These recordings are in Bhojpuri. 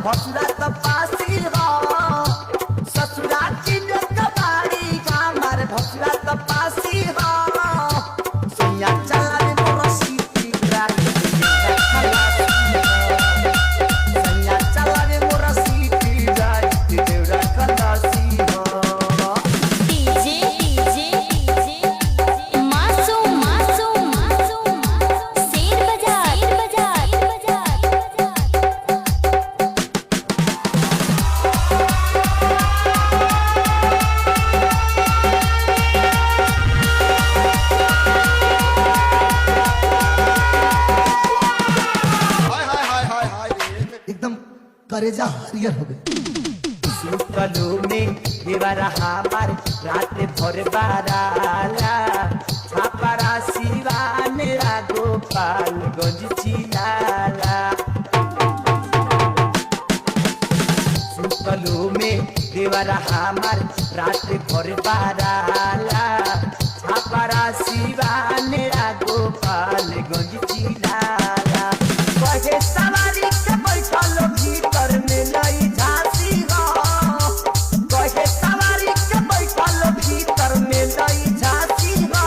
भसुरा तो पासी हो ससुरा की कबाड़ी हमारे भसुरा तो पासी हो सैया चला रे मोर सीटी गाड़ी सैया चला रे मोर सीटी गाड़ी देवरा खलासी हो करेजा हरियर हो गए सुतलो में देवरा हमार रात भर बाराला छापरा सिवान गोपालगंज चिलाला सुतलो में देवरा हमार रात भर बाराला छापरा सिवान गोपालगंज चिलाला कहे सवारी के बैठल भीतर में लई झांसी हो कहे सवारी के बैठल भीतर में लई झांसी हो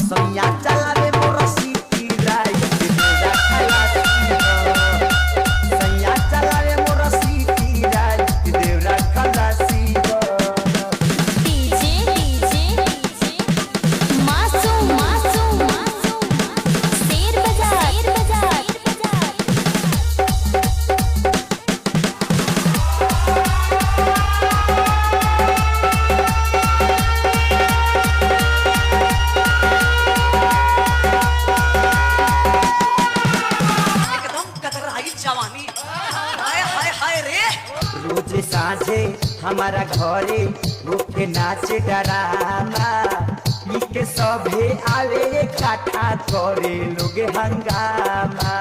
सैया चला रे मोर सीटी राइट मेरा खलासी हो सैया चला रे मोर सीटी राइट देवरा खलासी हो रोज साझे हमारा घरे होके नाचे डरामा के सभे आवे इकट्ठा करे लोग हंगामा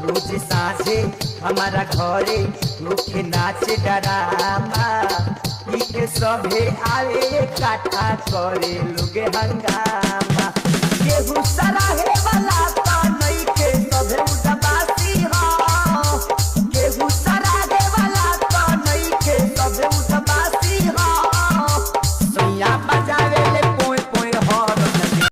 रोज साझे हमारा घरे होके नाचे डरामा के सभे आवे इकट्ठा करे लोग हंगामा केहू सराहे